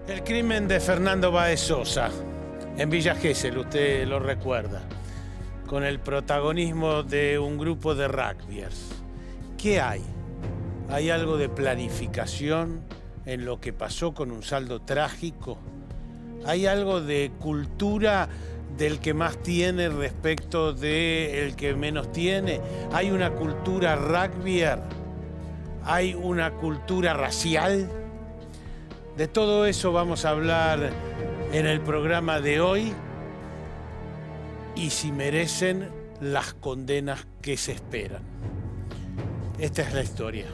El crimen de Fernando Báez Sosa, en Villa Gesell, usted lo recuerda, con el protagonismo de un grupo de rugbyers. ¿Qué hay? ¿Hay algo de planificación en lo que pasó con un saldo trágico? ¿Hay algo de cultura del que más tiene respecto del que menos tiene? ¿Hay una cultura rugbyer? ¿Hay una cultura racial? De todo eso vamos a hablar en el programa de hoy y si merecen las condenas que se esperan. Esta es la historia.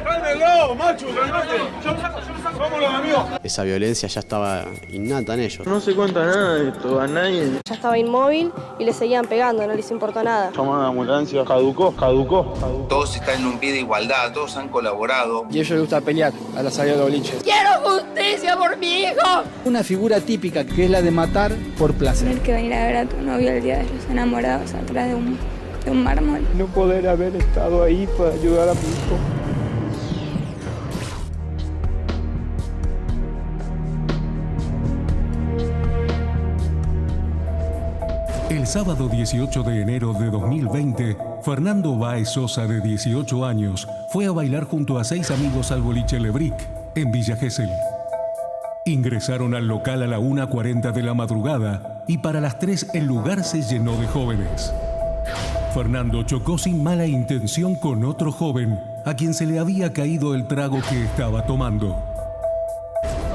¡Cálmelo, macho! ¡Cálmate! ¡Yo lo saco! ¡Vámonos, amigos! Esa violencia ya estaba innata en ellos. No se cuenta nada de esto, a nadie. Ya estaba inmóvil y le seguían pegando, no les importó nada. Llamaron a la ambulancia, caducó. Todos están en un pie de igualdad, todos han colaborado. Y a ellos les gusta pelear a la salida de los boliches. ¡Quiero justicia por mi hijo! Una figura típica que es la de matar por placer. Tener que venir a ver a tu novio el día de los enamorados atrás de un mármol. No poder haber estado ahí para ayudar a mi hijo. El sábado 18 de enero de 2020, Fernando Báez Sosa, de 18 años, fue a bailar junto a 6 amigos al boliche Lebrick, en Villa Gesell. Ingresaron al local a la 1:40 de la madrugada y para las 3 el lugar se llenó de jóvenes. Fernando chocó sin mala intención con otro joven, a quien se le había caído el trago que estaba tomando.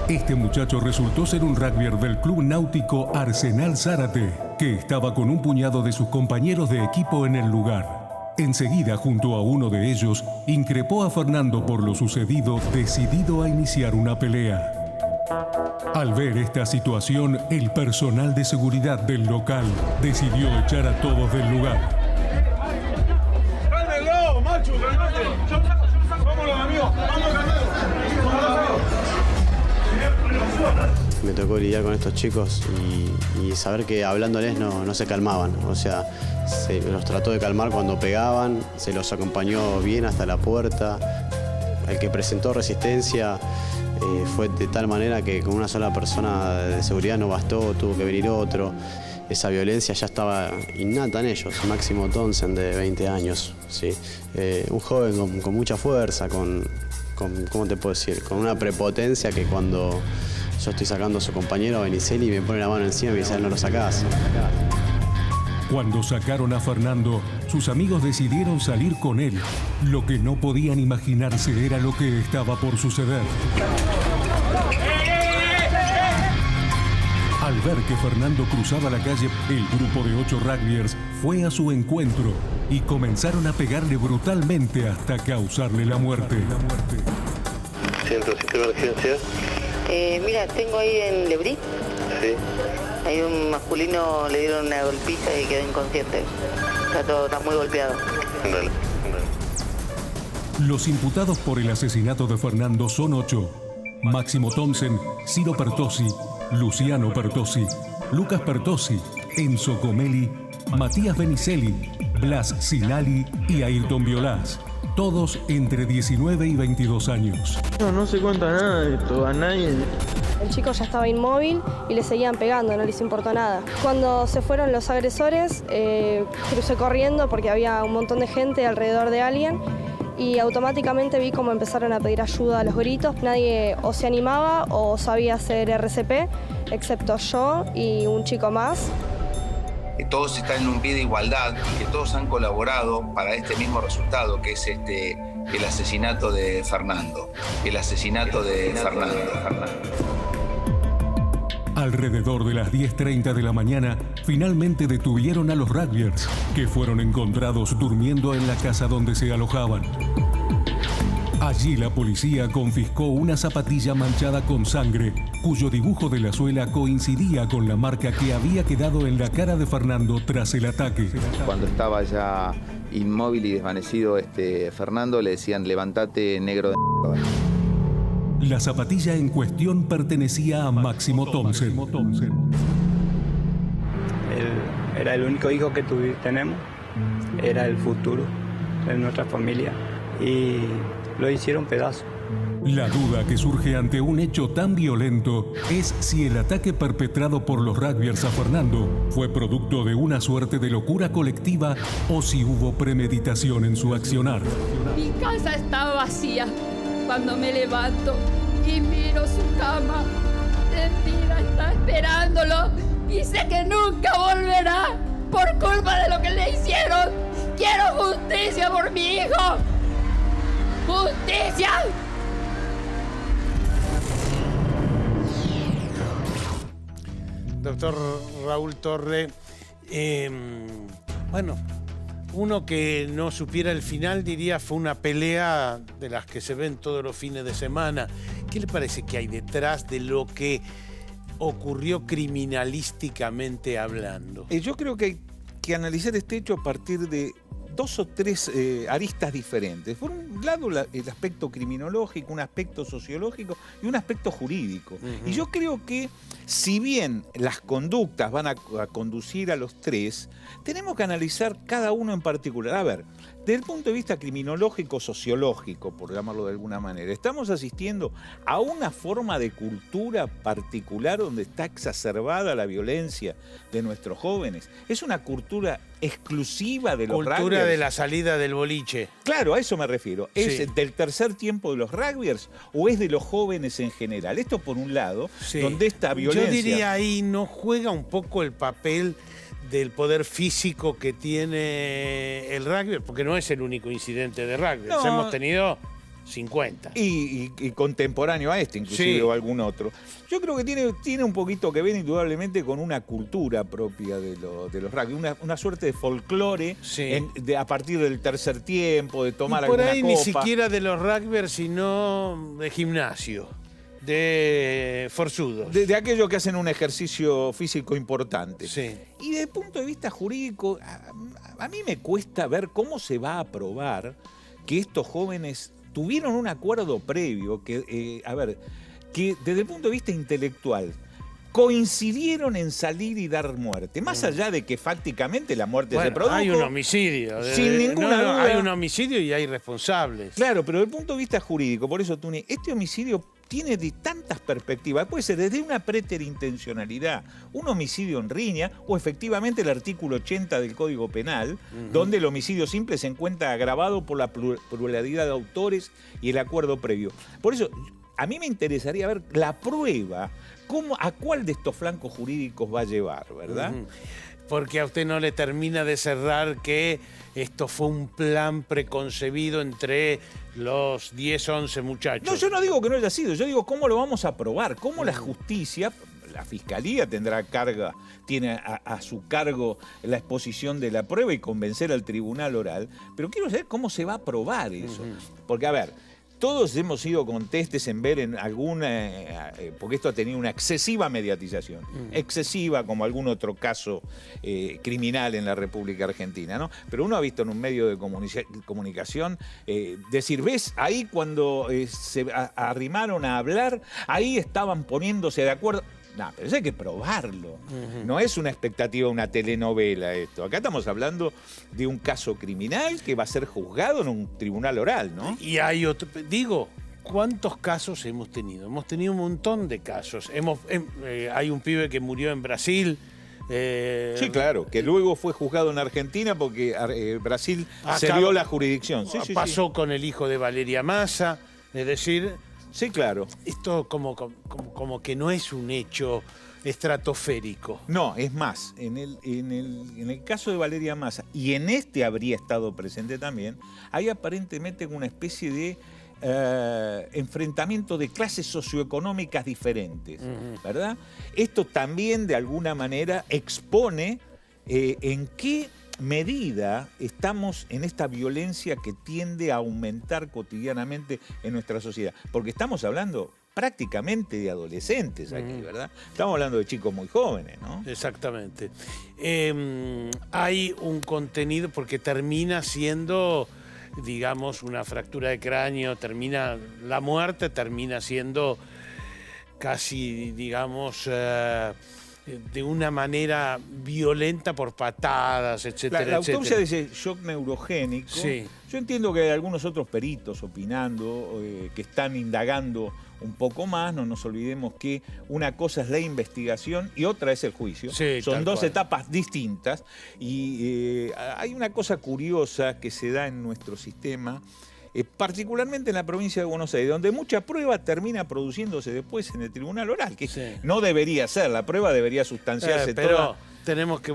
Este muchacho resultó ser un rugbyer del club náutico Arsenal Zárate, que estaba con un puñado de sus compañeros de equipo en el lugar. Enseguida, junto a uno de ellos, increpó a Fernando por lo sucedido, decidido a iniciar una pelea. Al ver esta situación, el personal de seguridad del local decidió echar a todos del lugar. ¡Cálmelo, macho! ¡Cálmate! ¡Yo lo saco! ¡Vámonos, amigos! ¡Vámonos! Me tocó lidiar con estos chicos y saber que hablándoles no se calmaban. O sea, se los trató de calmar cuando pegaban, se los acompañó bien hasta la puerta. El que presentó resistencia fue de tal manera que con una sola persona de seguridad no bastó, tuvo que venir otro. Esa violencia ya estaba innata en ellos. Máximo Thompson, de 20 años, ¿sí? Un joven con mucha fuerza, con ¿cómo te puedo decir? Con una prepotencia que cuando yo estoy sacando a su compañero Benicelli me pone la mano encima y me dice, no lo sacás. Cuando sacaron a Fernando, sus amigos decidieron salir con él. Lo que no podían imaginarse era lo que estaba por suceder. Al ver que Fernando cruzaba la calle, el grupo de 8 rugbyers fue a su encuentro y comenzaron a pegarle brutalmente hasta causarle la muerte. Centro, sistema de emergencia. Mira, tengo ahí en Lebrick. Sí. Hay un masculino, le dieron una golpiza y quedó inconsciente. Está muy golpeado. Dale. Los imputados por el asesinato de Fernando son 8. Máximo Thompson, Ciro Pertossi, Luciano Pertossi, Lucas Pertossi, Enzo Comelli, Matías Benicelli, Blas Sinali y Ayrton Violás. Todos entre 19 y 22 años. No se cuenta nada de esto, a nadie. El chico ya estaba inmóvil y le seguían pegando, no les importó nada. Cuando se fueron los agresores, crucé corriendo porque había un montón de gente alrededor de alguien y automáticamente vi cómo empezaron a pedir ayuda a los gritos. Nadie o se animaba o sabía hacer RCP, excepto yo y un chico más. Que todos están en un pie de igualdad, que todos han colaborado para este mismo resultado, que es el asesinato de Fernando. Alrededor de las 10:30 de la mañana, finalmente detuvieron a los rugbyers, que fueron encontrados durmiendo en la casa donde se alojaban. Allí la policía confiscó una zapatilla manchada con sangre, cuyo dibujo de la suela coincidía con la marca que había quedado en la cara de Fernando tras el ataque. Cuando estaba ya inmóvil y desvanecido Fernando, le decían, levantate, negro de mierda. La zapatilla en cuestión pertenecía a Máximo Thompson. Él era el único hijo que tenemos, era el futuro de nuestra familia y lo hicieron pedazo. La duda que surge ante un hecho tan violento es si el ataque perpetrado por los rugbyers a Fernando fue producto de una suerte de locura colectiva o si hubo premeditación en su accionar. Mi casa está vacía. Cuando me levanto y miro su cama, Elvira está esperándolo y sé que nunca volverá por culpa de lo que le hicieron. Quiero justicia por mi hijo. ¡Justicia! Doctor Raúl Torre, bueno, uno que no supiera el final diría fue una pelea de las que se ven todos los fines de semana. ¿Qué le parece que hay detrás de lo que ocurrió criminalísticamente hablando? Yo creo que hay que analizar este hecho a partir de 2 o 3 aristas diferentes. Por un lado, el aspecto criminológico, un aspecto sociológico y un aspecto jurídico. Y yo creo que, si bien las conductas van a conducir a los 3, tenemos que analizar cada uno en particular. A ver, desde el punto de vista criminológico, sociológico, por llamarlo de alguna manera, estamos asistiendo a una forma de cultura particular donde está exacerbada la violencia de nuestros jóvenes. Es una cultura exclusiva de los cultura rugbyers. De la salida del boliche. Claro, a eso me refiero. ¿Es Sí. del tercer tiempo de los rugbyers o es de los jóvenes en general? Esto por un lado, Sí. donde esta violencia... Yo diría ahí no juega un poco el papel del poder físico que tiene el rugby, porque no es el único incidente de rugby. No. Hemos tenido 50. Y contemporáneo a este, inclusive, Sí. o algún otro. Yo creo que tiene un poquito que ver indudablemente con una cultura propia de los rugby, una suerte de folclore Sí. a partir del tercer tiempo, de tomar Y por alguna ahí copa. ni siquiera de los rugbyers, sino de gimnasio, de forzudos. De aquellos que hacen un ejercicio físico importante. Sí. Y desde el punto de vista jurídico, a mí me cuesta ver cómo se va a probar que estos jóvenes tuvieron un acuerdo previo, que desde el punto de vista intelectual coincidieron en salir y dar muerte. Más allá de que fácticamente la muerte se produjo. Hay un homicidio. Sin ninguna duda. Hay un homicidio y hay responsables. Claro, pero desde el punto de vista jurídico, por eso, Tuni, este homicidio tiene de tantas perspectivas. Puede ser desde una preterintencionalidad, un homicidio en riña, o efectivamente el artículo 80 del Código Penal, donde el homicidio simple se encuentra agravado por la pluralidad de autores y el acuerdo previo. Por eso, a mí me interesaría ver la prueba, a cuál de estos flancos jurídicos va a llevar, ¿verdad? Porque a usted no le termina de cerrar que esto fue un plan preconcebido entre los 10, 11 muchachos. No, yo no digo que no haya sido, yo digo cómo lo vamos a probar, cómo la justicia, la fiscalía tiene a su cargo la exposición de la prueba y convencer al tribunal oral, pero quiero saber cómo se va a probar eso. Porque, a ver, todos hemos sido contestes en ver en alguna, porque esto ha tenido una excesiva mediatización, excesiva como algún otro caso criminal en la República Argentina, ¿no? Pero uno ha visto en un medio de comunicación decir, ¿ves? Ahí cuando se arrimaron a hablar, ahí estaban poniéndose de acuerdo. No, pero eso hay que probarlo. No es una expectativa, una telenovela esto. Acá estamos hablando de un caso criminal que va a ser juzgado en un tribunal oral, ¿no? Y hay otro, digo, ¿cuántos casos hemos tenido? Hemos tenido un montón de casos. Hay un pibe que murió en Brasil. Sí, claro, que luego fue juzgado en Argentina porque Brasil cedió la jurisdicción. Pasó con el hijo de Valeria Massa, es decir... Sí, claro. Esto como que no es un hecho estratosférico. No, es más, en el caso de Valeria Massa, y en este habría estado presente también, hay aparentemente una especie de enfrentamiento de clases socioeconómicas diferentes, ¿verdad? Esto también de alguna manera expone en qué medida estamos en esta violencia que tiende a aumentar cotidianamente en nuestra sociedad. Porque estamos hablando prácticamente de adolescentes aquí, ¿verdad? Estamos hablando de chicos muy jóvenes, ¿no? Exactamente. Hay un contenido, porque termina siendo, digamos, una fractura de cráneo, la muerte termina siendo casi, digamos... de una manera violenta por patadas, etcétera, La autopsia etcétera. de ese shock neurogénico, Sí. yo entiendo que hay algunos otros peritos opinando, que están indagando un poco más. No nos olvidemos que una cosa es la investigación y otra es el juicio. Sí, Son tal dos cual. etapas distintas. Y hay una cosa curiosa que se da en nuestro sistema, particularmente en la provincia de Buenos Aires, donde mucha prueba termina produciéndose después en el tribunal oral, que no debería ser. La prueba debería sustanciarse pero toda. tenemos que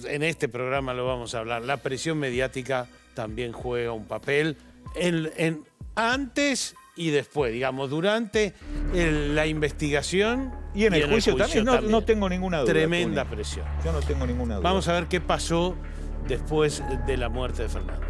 en este programa lo vamos a hablar. La presión mediática también juega un papel en antes y después, digamos, durante la investigación y en el juicio también. No tengo ninguna duda. Tremenda Tony. presión. Yo no tengo ninguna duda. Vamos a ver qué pasó después de la muerte de Fernando.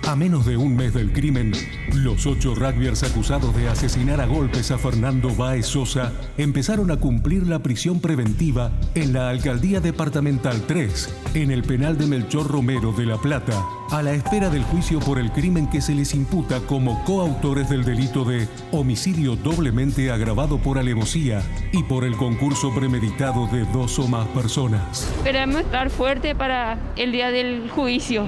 A menos de un mes del crimen, los 8 rugbyers acusados de asesinar a golpes a Fernando Báez Sosa empezaron a cumplir la prisión preventiva en la Alcaldía Departamental 3, en el penal de Melchor Romero de La Plata, a la espera del juicio por el crimen que se les imputa como coautores del delito de homicidio doblemente agravado por alevosía y por el concurso premeditado de 2 o más personas. Esperamos estar fuerte para el día del juicio.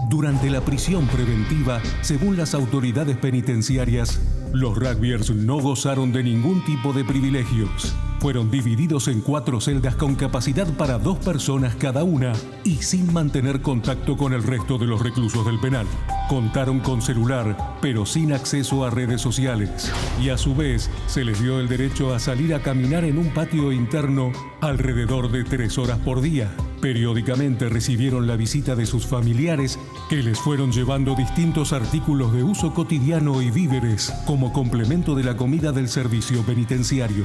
Durante la prisión preventiva, según las autoridades penitenciarias, los rugbyers no gozaron de ningún tipo de privilegios. Fueron divididos en 4 celdas con capacidad para 2 personas cada una y sin mantener contacto con el resto de los reclusos del penal. Contaron con celular, pero sin acceso a redes sociales. Y a su vez, se les dio el derecho a salir a caminar en un patio interno alrededor de 3 horas por día. Periódicamente recibieron la visita de sus familiares, que les fueron llevando distintos artículos de uso cotidiano y víveres como complemento de la comida del servicio penitenciario.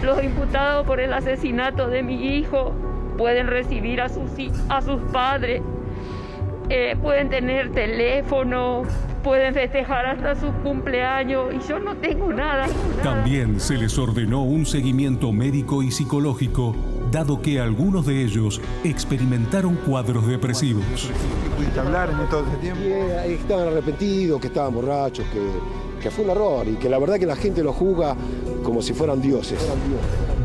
Los imputados por el asesinato de mi hijo pueden recibir a sus padres, pueden tener teléfono, pueden festejar hasta sus cumpleaños y yo no tengo nada. También se les ordenó un seguimiento médico y psicológico, dado que algunos de ellos experimentaron cuadros depresivos. ¿Pudiste hablar en todo ese tiempo? Que estaban arrepentidos, que estaban borrachos, que fue un error y que la verdad que la gente los juzga como si fueran dioses.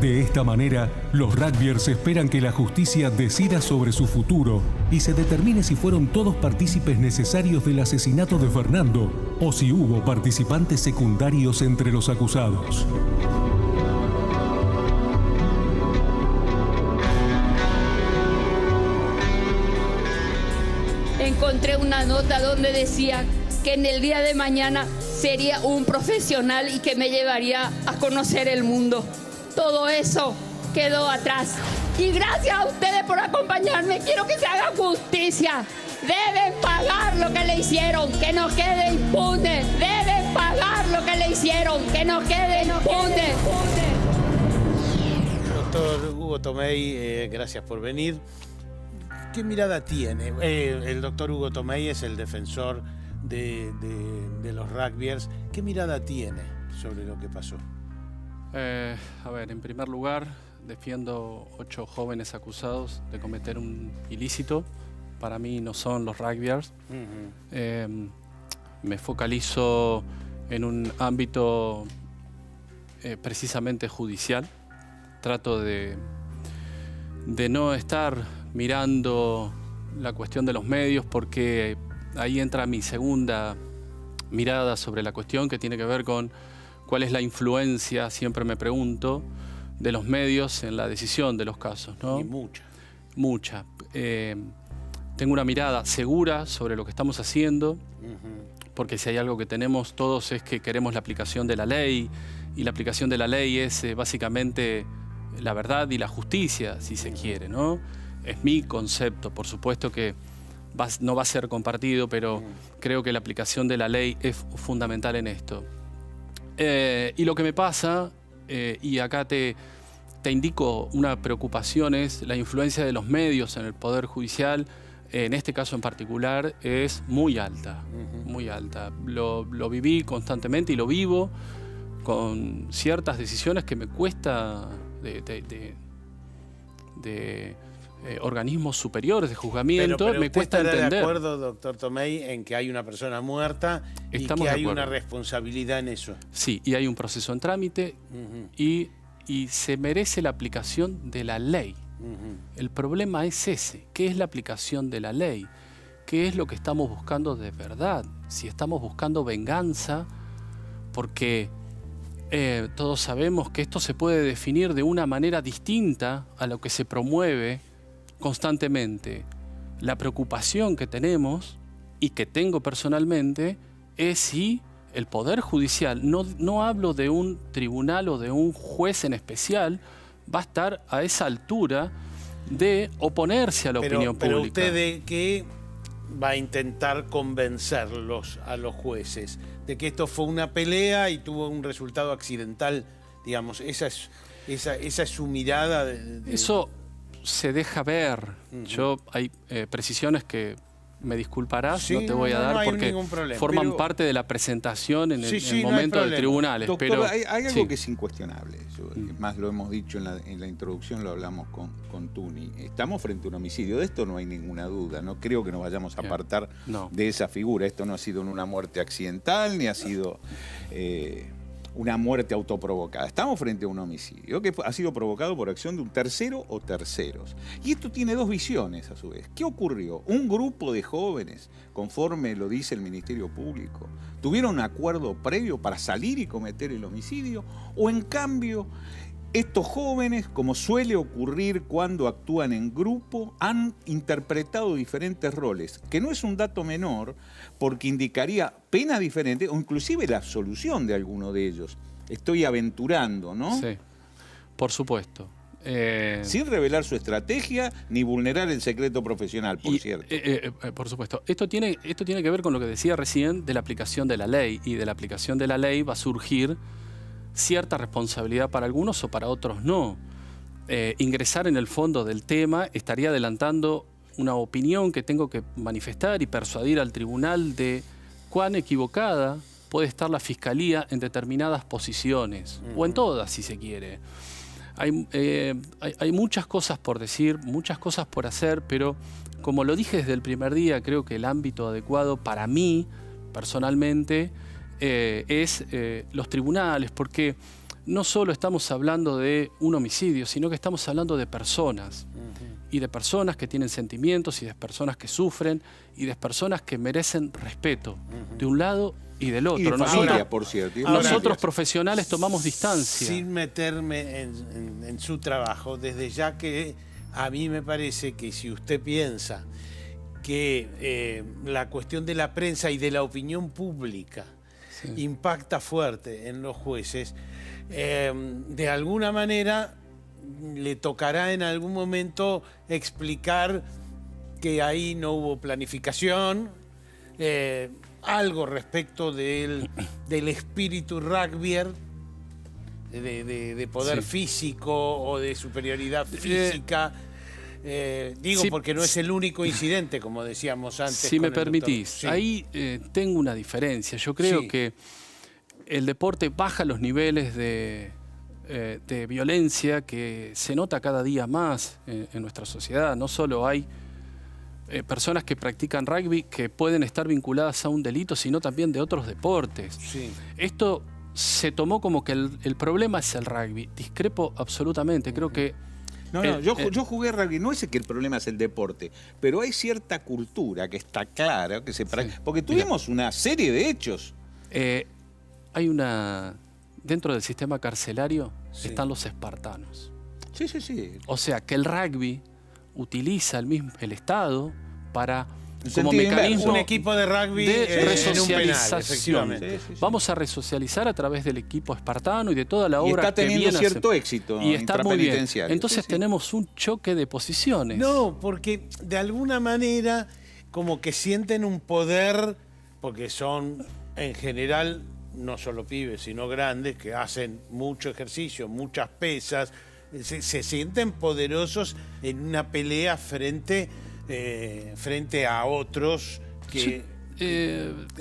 De esta manera, los rugbyers esperan que la justicia decida sobre su futuro y se determine si fueron todos partícipes necesarios del asesinato de Fernando o si hubo participantes secundarios entre los acusados. Encontré una nota donde decía que en el día de mañana sería un profesional y que me llevaría a conocer el mundo. Todo eso quedó atrás. Y gracias a ustedes por acompañarme. Quiero que se haga justicia. Deben pagar lo que le hicieron, que no quede impune. Deben pagar lo que le hicieron, que no quede impune. Doctor Hugo Tomei, gracias por venir. ¿Qué mirada tiene? El doctor Hugo Tomei es el defensor de los rugbyers. ¿Qué mirada tiene sobre lo que pasó? A ver, en primer lugar, defiendo 8 jóvenes acusados de cometer un ilícito. Para mí no son los rugbyers. Me focalizo en un ámbito precisamente judicial. Trato de no estar mirando la cuestión de los medios porque ahí entra mi segunda mirada sobre la cuestión que tiene que ver con cuál es la influencia, siempre me pregunto, de los medios en la decisión de los casos, ¿no? Y mucha. Mucha. Tengo una mirada segura sobre lo que estamos haciendo, porque si hay algo que tenemos todos es que queremos la aplicación de la ley, y la aplicación de la ley es básicamente la verdad y la justicia, si se quiere, ¿no? Es mi concepto, por supuesto que no va a ser compartido, pero creo que la aplicación de la ley es fundamental en esto. Y lo que me pasa, y acá te indico una preocupación, es la influencia de los medios en el Poder Judicial, en este caso en particular, es muy alta, muy alta. Lo viví constantemente y lo vivo con ciertas decisiones que me cuesta de organismos superiores de juzgamiento, pero me usted cuesta estará entender. de acuerdo, doctor Tomei, en que hay una persona muerta y Estamos que de hay acuerdo. una responsabilidad en eso? Sí, y hay un proceso en trámite y se merece la aplicación de la ley. El problema es ese, ¿qué es la aplicación de la ley? ¿Qué es lo que estamos buscando de verdad? Si estamos buscando venganza, porque todos sabemos que esto se puede definir de una manera distinta a lo que se promueve constantemente. La preocupación que tenemos y que tengo personalmente es si el Poder Judicial, no hablo de un tribunal o de un juez en especial, va a estar a esa altura de oponerse a la opinión Pero pública. usted de que va a intentar convencerlos a los jueces de que esto fue una pelea y tuvo un resultado accidental, digamos, esa es su mirada. Eso se deja ver. Hay precisiones que me disculparás, Sí, no te voy a dar hay porque ningún problema. forman Pero- parte de la presentación en el, Sí, en el no hay momento de problema. tribunales. Doctor, pero hay algo sí. que es incuestionable. Más lo hemos dicho en la introducción, lo hablamos con Tuni. Estamos frente a un homicidio. De esto no hay ninguna duda. No creo que nos vayamos a apartar de esa figura. Esto no ha sido una muerte accidental, ni ha sido una muerte autoprovocada. Estamos frente a un homicidio que ha sido provocado por acción de un tercero o terceros. Y esto tiene dos visiones a su vez. ¿Qué ocurrió? Un grupo de jóvenes, conforme lo dice el Ministerio Público, tuvieron un acuerdo previo para salir y cometer el homicidio, o en cambio estos jóvenes, como suele ocurrir cuando actúan en grupo, han interpretado diferentes roles, que no es un dato menor, porque indicaría pena diferente o inclusive la absolución de alguno de ellos. Estoy aventurando, ¿no? Sí, por supuesto. Sin revelar su estrategia ni vulnerar el secreto profesional, por cierto. Por supuesto. Esto tiene que ver con lo que decía recién de la aplicación de la ley. Y de la aplicación de la ley va a surgir cierta responsabilidad para algunos o para otros no. Ingresar en el fondo del tema estaría adelantando una opinión que tengo que manifestar y persuadir al tribunal de cuán equivocada puede estar la Fiscalía en determinadas posiciones, o en todas si se quiere. Hay muchas cosas por decir, muchas cosas por hacer, pero como lo dije desde el primer día, creo que el ámbito adecuado para mí, personalmente, es los tribunales, porque no solo estamos hablando de un homicidio, sino que estamos hablando de personas, y de personas que tienen sentimientos, y de personas que sufren, y de personas que merecen respeto, de un lado y del otro. Y de familia, por cierto. Nosotros profesionales tomamos distancia. Sin meterme en su trabajo, desde ya que a mí me parece que si usted piensa que la cuestión de la prensa y de la opinión pública impacta fuerte en los jueces, de alguna manera le tocará en algún momento explicar que ahí no hubo planificación, algo respecto del espíritu rugbyer, de poder físico o de superioridad física. Digo, sí, porque no es el único incidente, como decíamos antes. Si me permitís, sí. ahí tengo una diferencia. Yo creo que el deporte baja los niveles de violencia que se nota cada día más en nuestra sociedad. No solo hay personas que practican rugby que pueden estar vinculadas a un delito, sino también de otros deportes. Sí. Esto se tomó como que el problema es el rugby. Discrepo absolutamente. Creo que yo jugué rugby, no es que el problema es el deporte, pero hay cierta cultura que está clara, que porque tuvimos una serie de hechos. Hay dentro del sistema carcelario están los espartanos. Sí, sí, sí. O sea, que el rugby utiliza el Estado para como mecanismo un equipo de rugby de resocialización. en un penal, efectivamente. Vamos a resocializar a través del equipo espartano y de toda la obra y está teniendo cierto éxito y está muy bien. Entonces Sí. tenemos un choque de posiciones. No, porque de alguna manera como que sienten un poder, porque son en general no solo pibes, sino grandes, que hacen mucho ejercicio, muchas pesas, se sienten poderosos en una pelea frente a otros que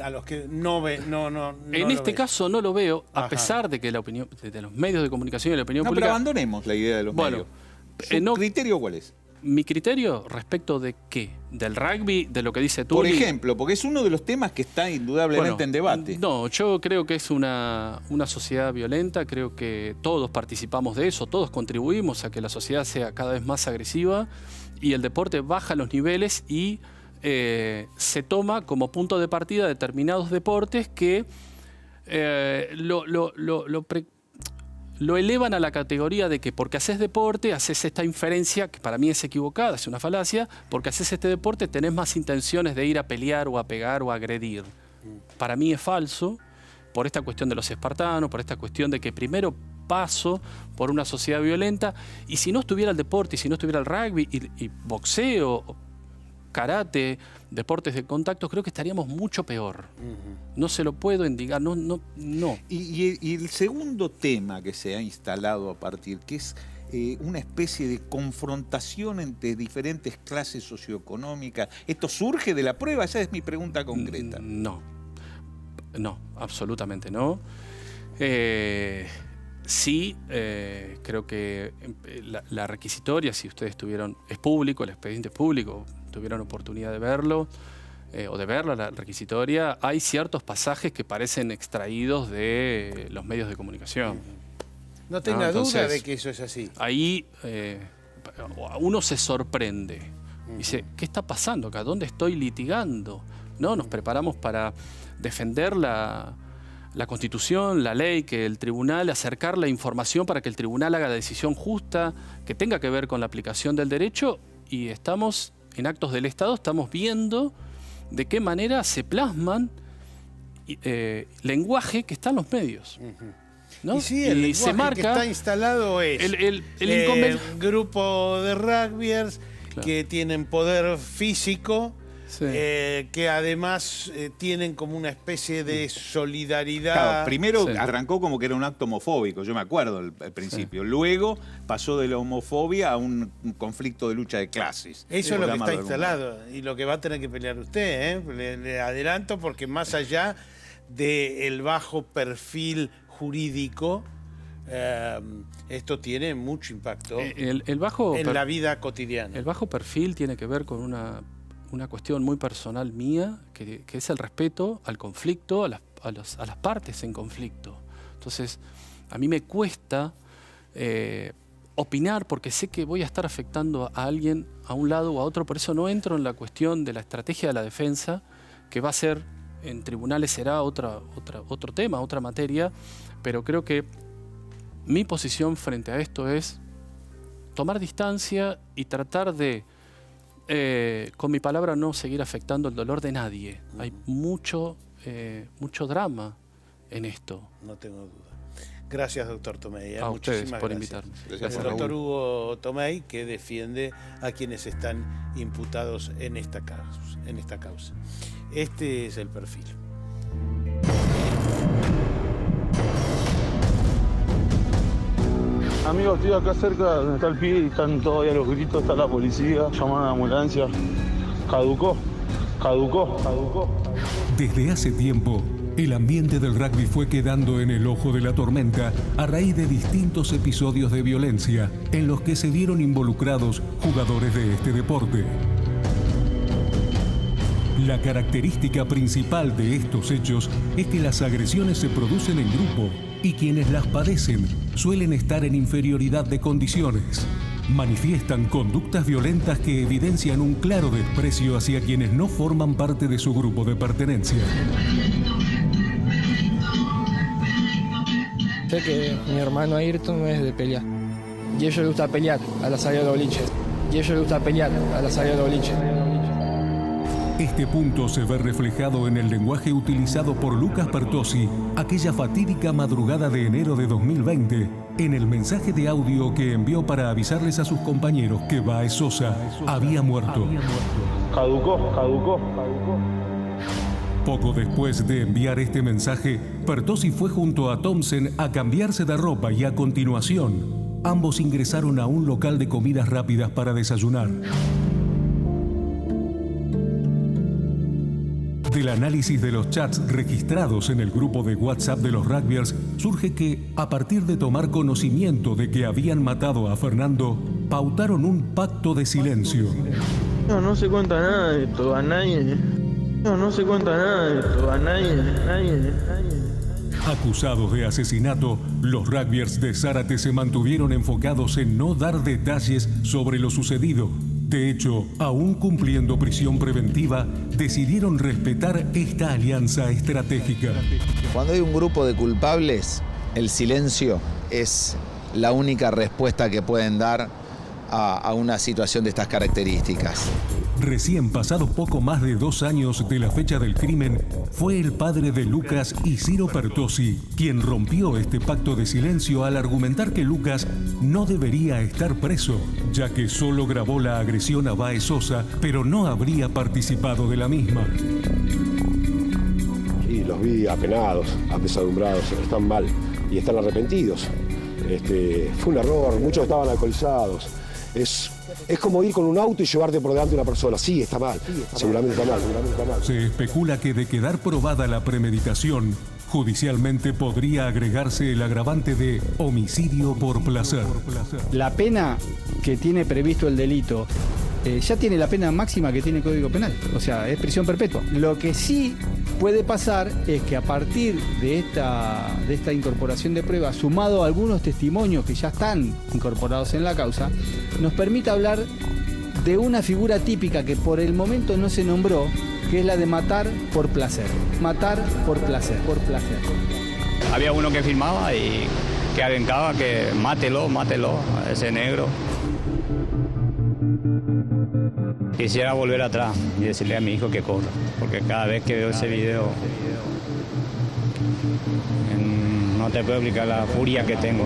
a los que no ven, no en este caso no lo veo, a pesar de que la opinión de los medios de comunicación y la opinión pública. Pero abandonemos la idea de los medios. ¿Su criterio cuál es? mi criterio respecto de qué, del rugby, de lo que dice Tuli. Por ejemplo, porque es uno de los temas que está indudablemente en debate. No, yo creo que es una sociedad violenta, creo que todos participamos de eso, todos contribuimos a que la sociedad sea cada vez más agresiva y el deporte baja los niveles y se toma como punto de partida determinados deportes que lo elevan a la categoría de que porque haces deporte, haces esta inferencia, que para mí es equivocada, es una falacia, porque haces este deporte tenés más intenciones de ir a pelear o a pegar o a agredir. Para mí es falso, por esta cuestión de los espartanos, por esta cuestión de que primero paso por una sociedad violenta, y si no estuviera el deporte, y si no estuviera el rugby, y boxeo, karate, deportes de contacto, creo que estaríamos mucho peor. No se lo puedo indicar, no. Y el segundo tema que se ha instalado a partir, que es una especie de confrontación entre diferentes clases socioeconómicas, ¿esto surge de la prueba? Esa es mi pregunta concreta. No, absolutamente no. Sí, creo que la requisitoria, si ustedes tuvieron, es público, el expediente es público, tuvieron oportunidad de verlo o de verla, la requisitoria, hay ciertos pasajes que parecen extraídos de los medios de comunicación. No tenga duda de que eso es así. Ahí uno se sorprende. Dice, ¿qué está pasando acá? ¿Dónde estoy litigando? ¿No? Nos preparamos para defender la Constitución, la ley, que el tribunal, acercar la información para que el tribunal haga la decisión justa, que tenga que ver con la aplicación del derecho, y estamos en actos del Estado, estamos viendo de qué manera se plasman lenguaje que está en los medios. ¿No? Y sí, el lenguaje se marca, que está instalado es el grupo de rugbyers que tienen poder físico, que además tienen como una especie de solidaridad. Claro, primero arrancó como que era un acto homofóbico, yo me acuerdo al principio. Luego pasó de la homofobia a un conflicto de lucha de clases. Eso es lo que está instalado y lo que va a tener que pelear usted, le adelanto, porque más allá del bajo perfil jurídico, esto tiene mucho impacto en la vida cotidiana. El bajo perfil tiene que ver con una cuestión muy personal mía, que es el respeto al conflicto, a las partes en conflicto. Entonces, a mí me cuesta opinar porque sé que voy a estar afectando a alguien a un lado o a otro, por eso no entro en la cuestión de la estrategia de la defensa, que va a ser, en tribunales será otro tema, otra materia, pero creo que mi posición frente a esto es tomar distancia y tratar de con mi palabra no seguir afectando el dolor de nadie. Hay mucho drama en esto. No tengo duda. Gracias, doctor Tomei. A ustedes por invitarme. Gracias, doctor Hugo Tomei, que defiende a quienes están imputados en esta causa. Este es el perfil. Amigos, estoy acá cerca donde está el pibe y están todavía los gritos, está la policía, llaman a la ambulancia. Caducó. Desde hace tiempo, el ambiente del rugby fue quedando en el ojo de la tormenta a raíz de distintos episodios de violencia en los que se vieron involucrados jugadores de este deporte. La característica principal de estos hechos es que las agresiones se producen en grupo y quienes las padecen suelen estar en inferioridad de condiciones. Manifiestan conductas violentas que evidencian un claro desprecio hacia quienes no forman parte de su grupo de pertenencia. Sé que mi hermano Ayrton no es de pelear. Y a ellos les gusta pelear a la salida de los boliches. Este punto se ve reflejado en el lenguaje utilizado por Lucas Pertossi aquella fatídica madrugada de enero de 2020, en el mensaje de audio que envió para avisarles a sus compañeros que Baez Sosa había muerto. Caducó. Poco después de enviar este mensaje, Pertossi fue junto a Thompson a cambiarse de ropa y a continuación, ambos ingresaron a un local de comidas rápidas para desayunar. Del análisis de los chats registrados en el grupo de WhatsApp de los rugbyers, surge que, a partir de tomar conocimiento de que habían matado a Fernando, pautaron un pacto de silencio. No se cuenta nada de esto a nadie. No se cuenta nada de esto a nadie. Acusados de asesinato, los rugbyers de Zárate se mantuvieron enfocados en no dar detalles sobre lo sucedido. De hecho, aún cumpliendo prisión preventiva, decidieron respetar esta alianza estratégica. Cuando hay un grupo de culpables, el silencio es la única respuesta que pueden dar a una situación de estas características. Recién pasados poco más de 2 años de la fecha del crimen, fue el padre de Lucas, Isiro Pertossi, quien rompió este pacto de silencio al argumentar que Lucas no debería estar preso, ya que solo grabó la agresión a Baez Sosa, pero no habría participado de la misma. Y los vi apenados, apesadumbrados, están mal y están arrepentidos. Fue un error, muchos estaban alcoholizados. Es como ir con un auto y llevarte por delante de una persona. Sí, está mal. Seguramente está mal. Se especula que de quedar probada la premeditación, judicialmente podría agregarse el agravante de homicidio por placer. La pena que tiene previsto el delito ya tiene la pena máxima que tiene el Código Penal. O sea, es prisión perpetua. Lo que sí puede pasar es que a partir de esta incorporación de pruebas, sumado a algunos testimonios que ya están incorporados en la causa, nos permita hablar de una figura típica que por el momento no se nombró, que es la de matar por placer. Matar por placer, por placer. Había uno que filmaba y que alentaba que mátelo, a ese negro. Quisiera volver atrás y decirle a mi hijo que corra, porque cada vez que veo ese video no te puedo explicar la furia que tengo.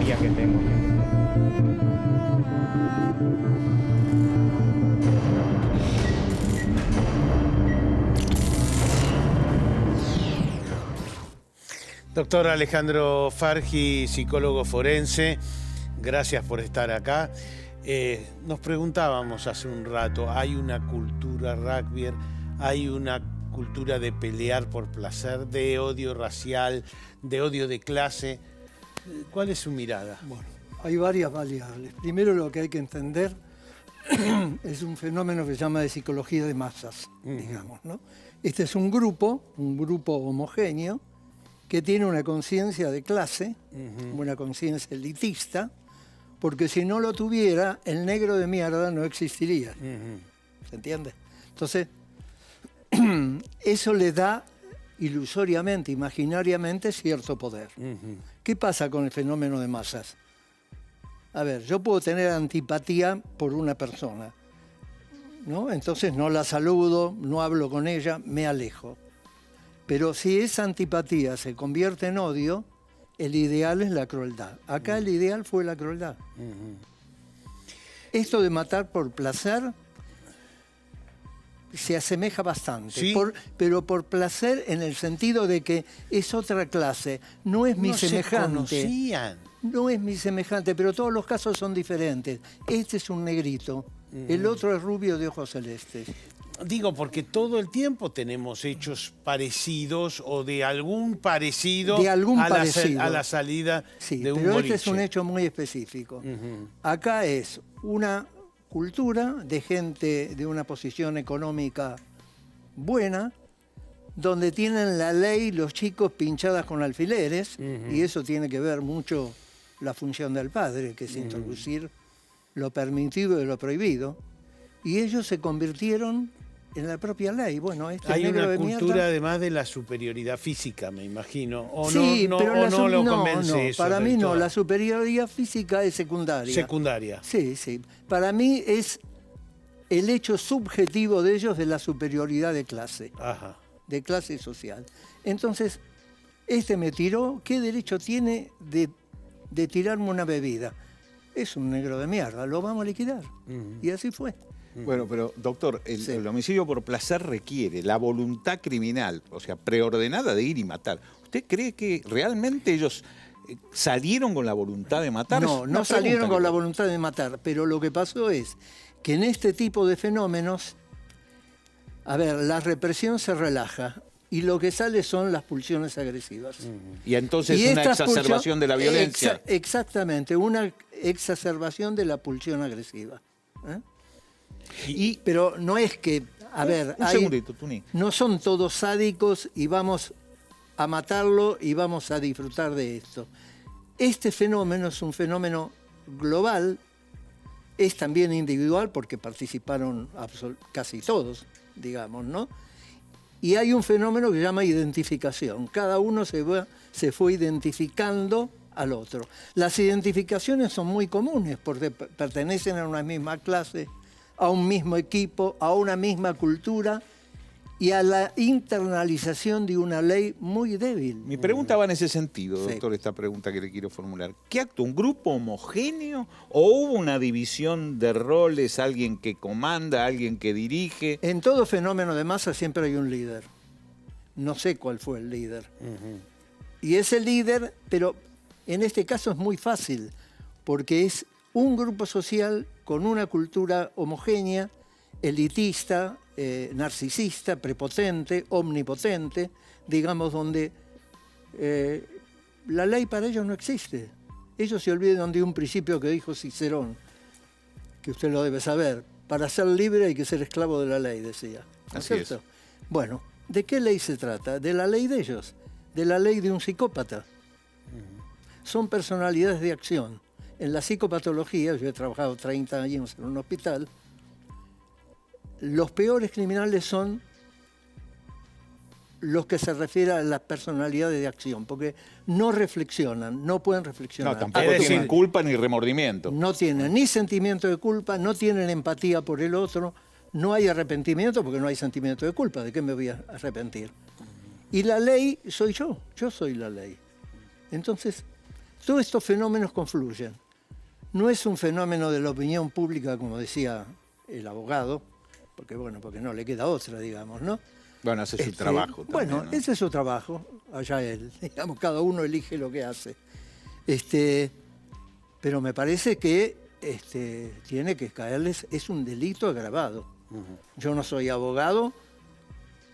Doctor Alejandro Fargi, psicólogo forense, gracias por estar acá. Nos preguntábamos hace un rato, ¿hay una cultura rugbyer? ¿Hay una cultura de pelear por placer, de odio racial, de odio de clase? ¿Cuál es su mirada? Bueno, hay varias variables. Primero, lo que hay que entender es un fenómeno que se llama de psicología de masas, digamos, ¿no? Este es un grupo homogéneo, que tiene una conciencia de clase, una conciencia elitista, porque si no lo tuviera, el negro de mierda no existiría. ¿Se entiende? Entonces, eso le da ilusoriamente, imaginariamente, cierto poder. ¿Qué pasa con el fenómeno de masas? A ver, yo puedo tener antipatía por una persona, ¿no? Entonces no la saludo, no hablo con ella, me alejo. Pero si esa antipatía se convierte en odio, el ideal es la crueldad. Acá el ideal fue la crueldad. Esto de matar por placer se asemeja bastante, ¿sí? Pero por placer en el sentido de que es otra clase, no es mi semejante. No es mi semejante, pero todos los casos son diferentes. Este es un negrito, el otro es rubio de ojos celestes. Digo, porque todo el tiempo tenemos hechos parecidos o de algún parecido, a la salida de un pero boliche. Este es un hecho muy específico. Acá es una cultura de gente de una posición económica buena, donde tienen la ley los chicos pinchadas con alfileres, y eso tiene que ver mucho la función del padre, que es introducir lo permitido y lo prohibido, y ellos se convirtieron en la propia ley. Bueno, hay una cultura además de la superioridad física, me imagino. ¿O sí, no, pero no lo convence eso? Para mí no, la superioridad física es secundaria. Secundaria. Sí. Para mí es el hecho subjetivo de ellos de la superioridad de clase. De clase social. Entonces, me tiró, ¿qué derecho tiene de tirarme una bebida? Es un negro de mierda, lo vamos a liquidar. Y así fue. Bueno, pero doctor, el homicidio por placer requiere la voluntad criminal, o sea, preordenada de ir y matar. ¿Usted cree que realmente ellos salieron con la voluntad de matar? No salieron con la voluntad de matar, pero lo que pasó es que en este tipo de fenómenos, a ver, la represión se relaja y lo que sale son las pulsiones agresivas. Y entonces una exacerbación de la violencia. Exactamente, una exacerbación de la pulsión agresiva. Pero no es que, a ver, un segundito, Tuni. No son todos sádicos y vamos a matarlo y vamos a disfrutar de esto. Este fenómeno es un fenómeno global, es también individual porque participaron casi todos, digamos, ¿no? Y hay un fenómeno que se llama identificación. Cada uno se fue identificando al otro. Las identificaciones son muy comunes porque pertenecen a una misma clase, a un mismo equipo, a una misma cultura y a la internalización de una ley muy débil. Mi pregunta va en ese sentido, doctor, esta pregunta que le quiero formular. ¿Qué actúa? ¿Un grupo homogéneo o hubo una división de roles, alguien que comanda, alguien que dirige? En todo fenómeno de masa siempre hay un líder. No sé cuál fue el líder. Y ese líder, pero en este caso es muy fácil, porque es un grupo social con una cultura homogénea, elitista, narcisista, prepotente, omnipotente, digamos, donde la ley para ellos no existe. Ellos se olvidan de un principio que dijo Cicerón, que usted lo debe saber. Para ser libre hay que ser esclavo de la ley, decía. ¿No es cierto? Bueno, ¿de qué ley se trata? De la ley de ellos, de la ley de un psicópata. Son personalidades de acción. En la psicopatología, yo he trabajado 30 años en un hospital, los peores criminales son los que se refieren a las personalidades de acción, porque no reflexionan, no pueden reflexionar. No, tampoco tienen culpa ni remordimiento. No tienen ni sentimiento de culpa, no tienen empatía por el otro, no hay arrepentimiento porque no hay sentimiento de culpa. ¿De qué me voy a arrepentir? Y la ley soy yo soy la ley. Entonces, todos estos fenómenos confluyen. No es un fenómeno de la opinión pública, como decía el abogado, porque no le queda otra, digamos, ¿no? Bueno, hace su trabajo también, bueno, ¿no? ese es su trabajo, allá él. Digamos, cada uno elige lo que hace. Pero me parece que tiene que caerles, es un delito agravado. Yo no soy abogado,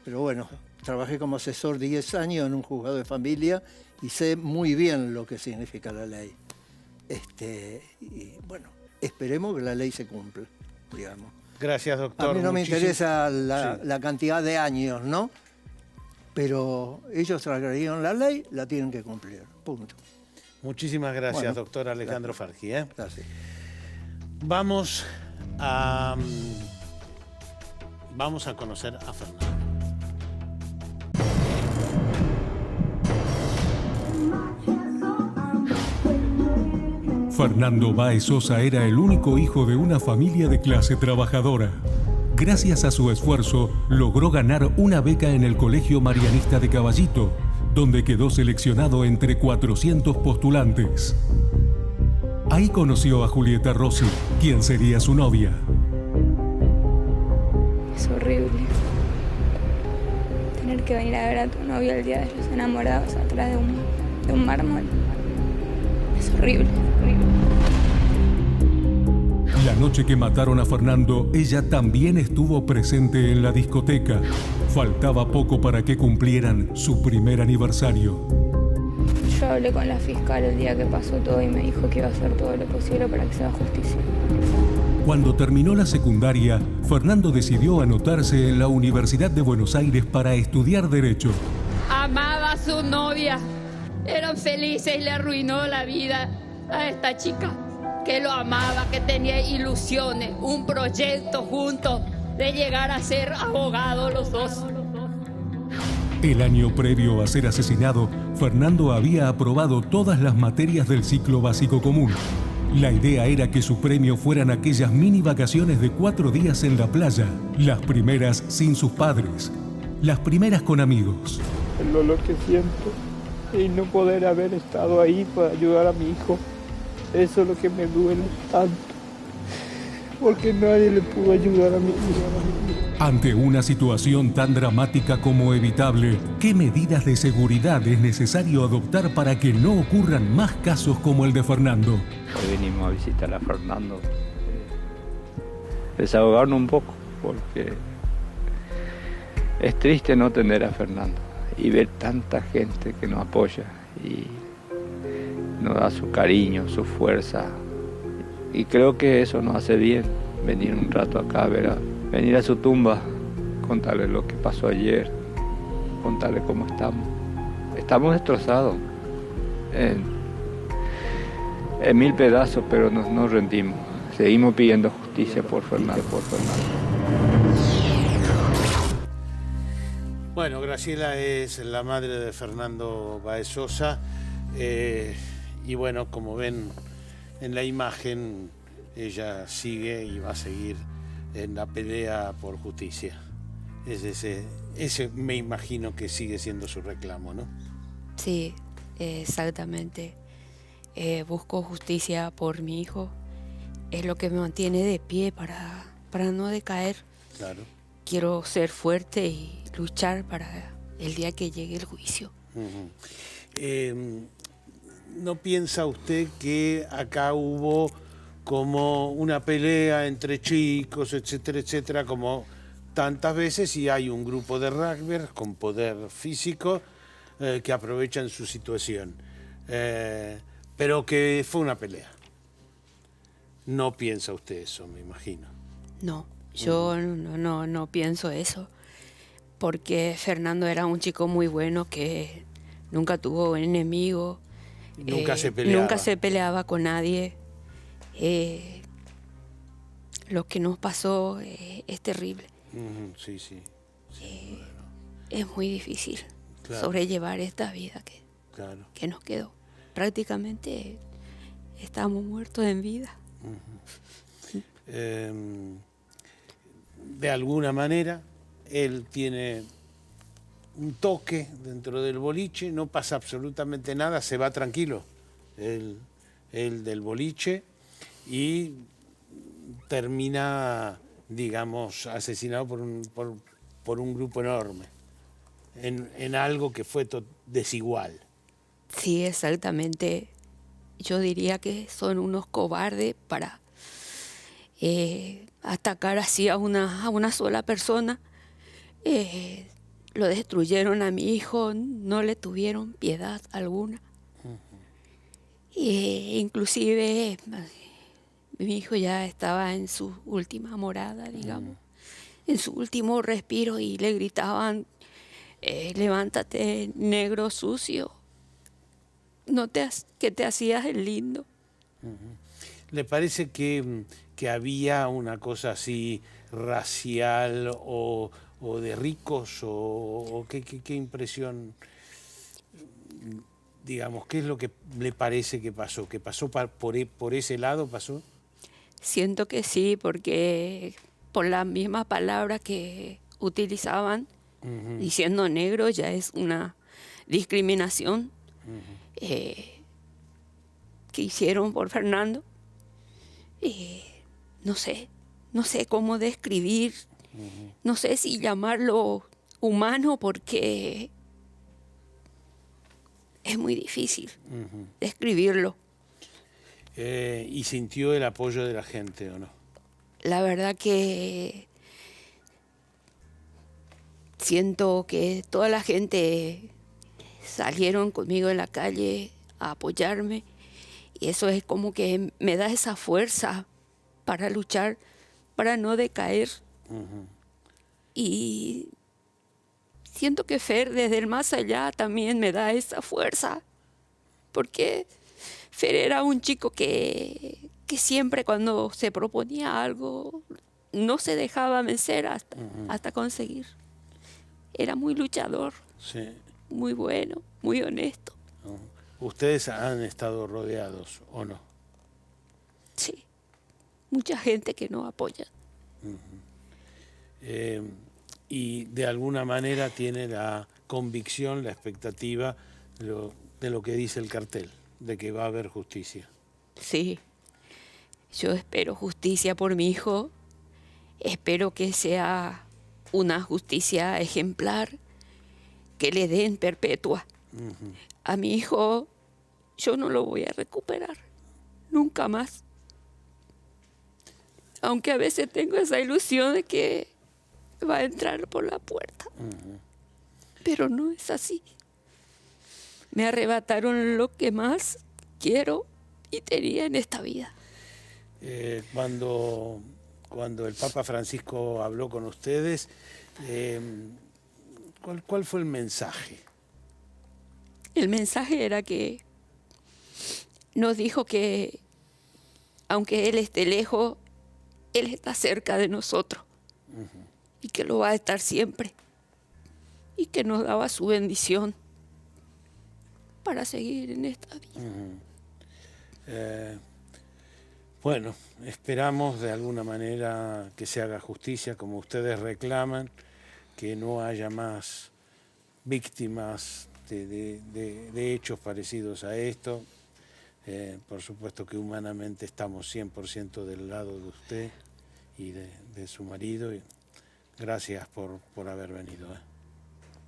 pero bueno, trabajé como asesor 10 años en un juzgado de familia y sé muy bien lo que significa la ley. Y bueno, esperemos que la ley se cumpla, digamos. Gracias, doctor. A mí no me interesa la cantidad de años, ¿no? Pero ellos transgredieron la ley, la tienen que cumplir, punto. Muchísimas gracias, doctor Alejandro Farji. Gracias. Vamos a conocer a Fernando. Fernando Báez Sosa era el único hijo de una familia de clase trabajadora. Gracias a su esfuerzo, logró ganar una beca en el Colegio Marianista de Caballito, donde quedó seleccionado entre 400 postulantes. Ahí conoció a Julieta Rossi, quien sería su novia. Es horrible tener que venir a ver a tu novia el día de los enamorados atrás de un mármol. Es horrible. La noche que mataron a Fernando, ella también estuvo presente en la discoteca. Faltaba poco para que cumplieran su primer aniversario. Yo hablé con la fiscal el día que pasó todo y me dijo que iba a hacer todo lo posible para que se haga justicia. Cuando terminó la secundaria, Fernando decidió anotarse en la Universidad de Buenos Aires para estudiar Derecho. Amaba a su novia. Eran felices y le arruinó la vida a esta chica, que lo amaba, que tenía ilusiones, un proyecto juntos de llegar a ser abogados los dos. El año previo a ser asesinado, Fernando había aprobado todas las materias del ciclo básico común. La idea era que su premio fueran aquellas mini vacaciones de 4 días en la playa, las primeras sin sus padres, las primeras con amigos. El dolor que siento y no poder haber estado ahí para ayudar a mi hijo. Eso es lo que me duele tanto, porque nadie le pudo ayudar a mi hijo. Ante una situación tan dramática como evitable, ¿qué medidas de seguridad es necesario adoptar para que no ocurran más casos como el de Fernando? Hoy venimos a visitar a Fernando, desahogarnos un poco, porque es triste no tener a Fernando. y ver tanta gente que nos apoya y nos da su cariño, su fuerza. Y creo que eso nos hace bien, venir un rato acá, venir a su tumba, contarle lo que pasó ayer, contarle cómo estamos. Estamos destrozados en mil pedazos, pero no nos rendimos. Seguimos pidiendo justicia por Fernando. Bueno, Graciela es la madre de Fernando Báez Sosa y bueno, como ven en la imagen, ella sigue y va a seguir en la pelea por justicia. Ese me imagino que sigue siendo su reclamo, ¿no? Sí, exactamente. Busco justicia por mi hijo. Es lo que me mantiene de pie para no decaer. Claro. Quiero ser fuerte y luchar para el día que llegue el juicio. ¿No piensa usted que acá hubo como una pelea entre chicos, etcétera, etcétera, como tantas veces, y hay un grupo de rugbyers con poder físico que aprovechan su situación? Pero que fue una pelea. No piensa usted eso, me imagino. No, yo no pienso eso, porque Fernando era un chico muy bueno que nunca tuvo enemigo, nunca se peleaba con nadie. Lo que nos pasó es terrible. Sí. Es muy difícil sobrellevar esta vida que nos quedó. Prácticamente estamos muertos en vida. De alguna manera, él tiene un toque dentro del boliche, no pasa absolutamente nada, se va tranquilo, él del boliche, y termina, digamos, asesinado por un grupo enorme, en algo que fue desigual. Sí, exactamente. Yo diría que son unos cobardes para atacar así a una sola persona. Lo destruyeron a mi hijo, no le tuvieron piedad alguna. Inclusive mi hijo ya estaba en su última morada, digamos, en su último respiro, y le gritaban, levántate, negro sucio, que te hacías el lindo. ¿Le parece que había una cosa así racial o de ricos o qué impresión, digamos, qué es lo que le parece que pasó? ¿Que pasó por ese lado pasó? Siento que sí, porque por las mismas palabras que utilizaban, diciendo negro ya es una discriminación que hicieron por Fernando. No sé cómo describir, no sé si llamarlo humano, porque es muy difícil describirlo. ¿Y sintió el apoyo de la gente o no? La verdad que siento que toda la gente salieron conmigo en la calle a apoyarme, y eso es como que me da esa fuerza para luchar, para no decaer. Y siento que Fer desde el más allá también me da esa fuerza, porque Fer era un chico que siempre, cuando se proponía algo, no se dejaba vencer hasta conseguir. Era muy luchador, muy bueno, muy honesto. ¿Ustedes han estado rodeados o no? Sí, mucha gente que nos apoya. Y de alguna manera tiene la convicción, la expectativa de lo que dice el cartel, de que va a haber justicia. Sí, yo espero justicia por mi hijo, espero que sea una justicia ejemplar, que le den perpetua. A mi hijo yo no lo voy a recuperar, nunca más. Aunque a veces tengo esa ilusión de que va a entrar por la puerta. Pero no es así. Me arrebataron lo que más quiero y tenía en esta vida. Cuando el Papa Francisco habló con ustedes, ¿cuál fue el mensaje? El mensaje era que nos dijo que aunque Él esté lejos, Él está cerca de nosotros y que lo va a estar siempre y que nos daba su bendición para seguir en esta vida. Bueno, esperamos de alguna manera que se haga justicia como ustedes reclaman, que no haya más víctimas de hechos parecidos a esto. Por supuesto que humanamente estamos 100% del lado de usted y de su marido. Y gracias por haber venido.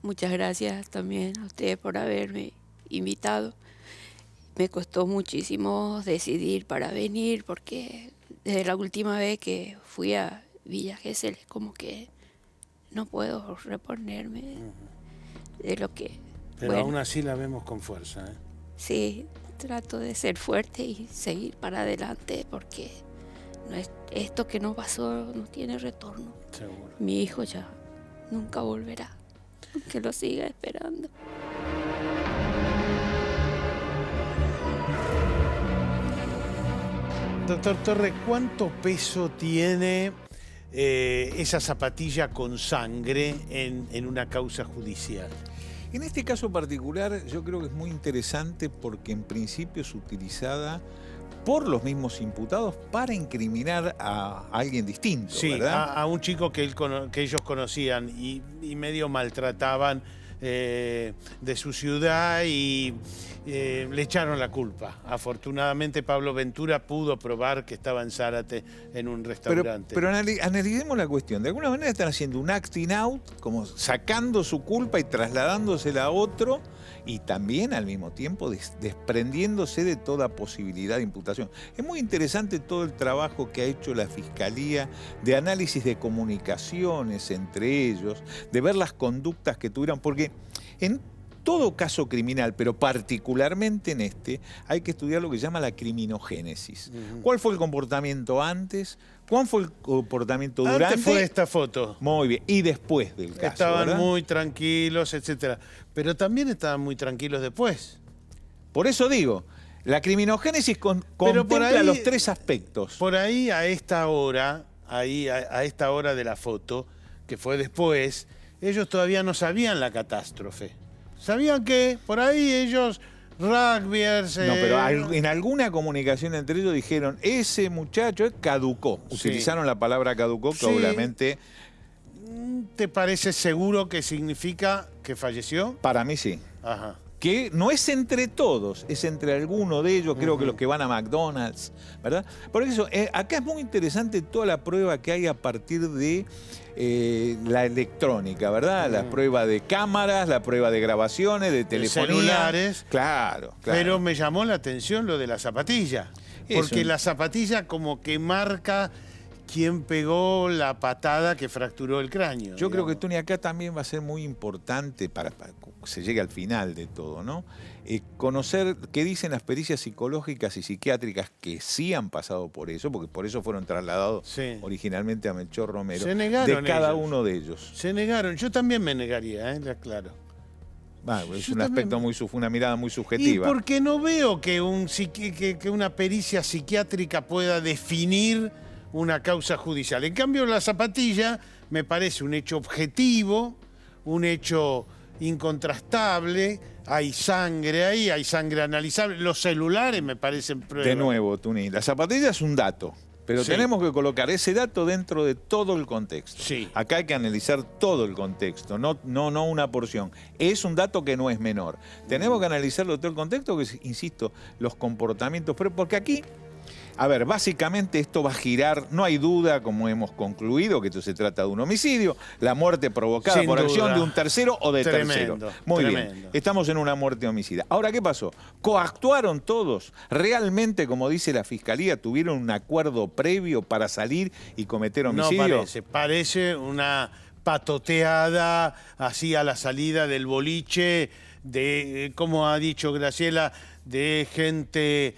Muchas gracias también a usted por haberme invitado. Me costó muchísimo decidir para venir porque desde la última vez que fui a Villa Gesell es como que no puedo reponerme de lo que... Pero bueno, aún así la vemos con fuerza. Sí, trato de ser fuerte y seguir para adelante porque esto que nos pasó no tiene retorno. Seguro. Mi hijo ya nunca volverá, aunque lo siga esperando. Doctor Torre, ¿cuánto peso tiene esa zapatilla con sangre en una causa judicial? En este caso particular yo creo que es muy interesante porque en principio es utilizada por los mismos imputados para incriminar a alguien distinto, Sí, ¿verdad? a un chico que ellos conocían y medio maltrataban de su ciudad y le echaron la culpa. Afortunadamente Pablo Ventura pudo probar que estaba en Zárate en un restaurante. Pero analicemos la cuestión. De alguna manera están haciendo un acting out, como sacando su culpa y trasladándosela a otro, y también al mismo tiempo desprendiéndose de toda posibilidad de imputación. Es muy interesante todo el trabajo que ha hecho la Fiscalía de análisis de comunicaciones entre ellos, de ver las conductas que tuvieron, porque en todo caso criminal, pero particularmente en este, hay que estudiar lo que se llama la criminogénesis. ¿Cuál fue el comportamiento antes? ¿Cuál fue el comportamiento durante? Antes fue esta foto. Muy bien. Y después del caso, Estaban ¿verdad? muy tranquilos, etcétera. Pero también estaban muy tranquilos después. Por eso digo, la criminogénesis contempla los tres aspectos. Por ahí a esta hora, a esta hora de la foto, que fue después, ellos todavía no sabían la catástrofe. Sabían que por ahí ellos, rugbyers... No, pero en alguna comunicación entre ellos dijeron, ese muchacho caducó. Sí. Utilizaron la palabra caducó, que Sí. obviamente... ¿Te parece seguro que significa que falleció? Para mí sí. Ajá. Que no es entre todos, es entre alguno de ellos, creo que los que van a McDonald's, ¿verdad? Por eso, acá es muy interesante toda la prueba que hay a partir de la electrónica, ¿verdad? La prueba de cámaras, la prueba de grabaciones, de telefonía. Celulares. Claro. Pero me llamó la atención lo de la zapatilla. Porque Eso. la zapatilla como que marca quién pegó la patada que fracturó el cráneo. Yo creo que, Tony, acá también va a ser muy importante para que se llegue al final de todo, ¿no? Conocer qué dicen las pericias psicológicas y psiquiátricas que sí han pasado por eso, porque por eso fueron trasladados originalmente a Melchor Romero. Se negaron de cada ellos. uno de ellos. Se negaron. Yo también me negaría, le aclaro. Es un aspecto una mirada muy subjetiva. Y porque no veo que una pericia psiquiátrica pueda definir una causa judicial. En cambio, la zapatilla me parece un hecho objetivo, un hecho incontrastable, hay sangre ahí, hay sangre analizable. Los celulares me parecen pruebas. De nuevo, Tuni, la zapatilla es un dato, pero Sí. tenemos que colocar ese dato dentro de todo el contexto. Sí. Acá hay que analizar todo el contexto, no una porción. Es un dato que no es menor. Tenemos que analizarlo todo el contexto, que es, insisto, los comportamientos, pero porque aquí... A ver, básicamente esto va a girar, no hay duda, como hemos concluido, que esto se trata de un homicidio, la muerte provocada Sin por duda. acción de un tercero o de Tremendo, tercero. Muy tremendo. bien, estamos en una muerte homicida. Ahora, ¿qué pasó? ¿Coactuaron todos? ¿Realmente, como dice la Fiscalía, tuvieron un acuerdo previo para salir y cometer homicidio? No parece una patoteada así a la salida del boliche, de, como ha dicho Graciela, de gente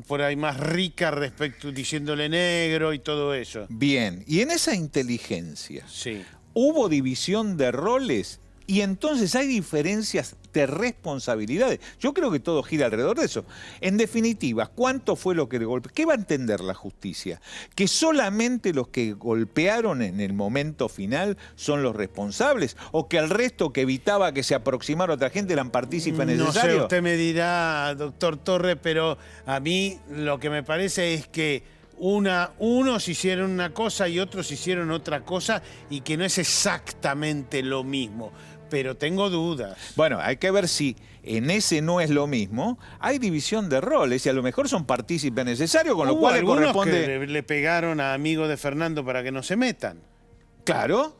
por ahí más rica respecto, diciéndole negro y todo eso. Bien, y en esa inteligencia, sí, ¿hubo división de roles? Y entonces hay diferencias de responsabilidades. Yo creo que todo gira alrededor de eso. En definitiva, ¿cuánto fue lo que le golpeó? ¿Qué va a entender la justicia? ¿Que solamente los que golpearon en el momento final son los responsables? ¿O que el resto que evitaba que se aproximara otra gente eran partícipes necesarios? No sé, usted me dirá, doctor Torres, pero a mí lo que me parece es que unos hicieron una cosa y otros hicieron otra cosa y que no es exactamente lo mismo. Pero tengo dudas. Bueno, hay que ver si en ese no es lo mismo. Hay división de roles y a lo mejor son partícipes necesarios, con lo cual le corresponde... que le pegaron a amigos de Fernando para que no se metan. Claro,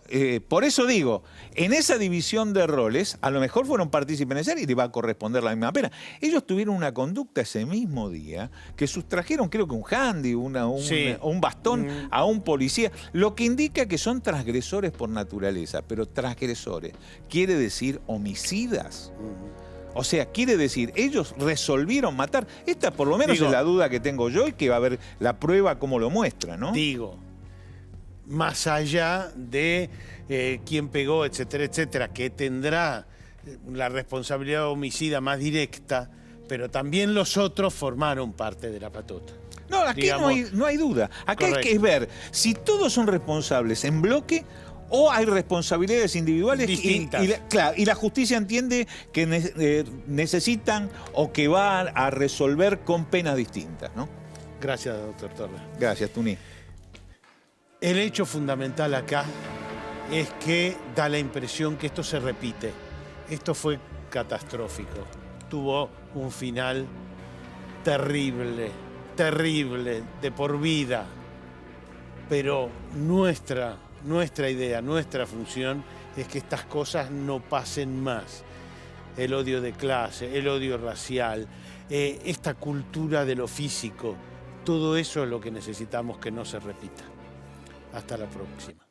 por eso digo, en esa división de roles, a lo mejor fueron partícipes necesarios y le va a corresponder la misma pena. Ellos tuvieron una conducta ese mismo día que sustrajeron, creo que un handy, un bastón a un policía, lo que indica que son transgresores por naturaleza, pero transgresores quiere decir homicidas. O sea, quiere decir, ellos resolvieron matar. Esta por lo menos es la duda que tengo yo y que va a ver la prueba cómo lo muestra, ¿no? Más allá de quién pegó, etcétera, etcétera, que tendrá la responsabilidad homicida más directa, pero también los otros formaron parte de la patota. No, aquí no hay duda. Acá hay que ver si todos son responsables en bloque o hay responsabilidades individuales distintas. Y la justicia entiende que necesitan o que van a resolver con penas distintas, ¿no? Gracias, doctor Torres. Gracias, Tuní. El hecho fundamental acá es que da la impresión que esto se repite. Esto fue catastrófico. Tuvo un final terrible, terrible, de por vida. Pero nuestra idea, nuestra función es que estas cosas no pasen más. El odio de clase, el odio racial, esta cultura de lo físico, todo eso es lo que necesitamos que no se repita. Hasta la próxima.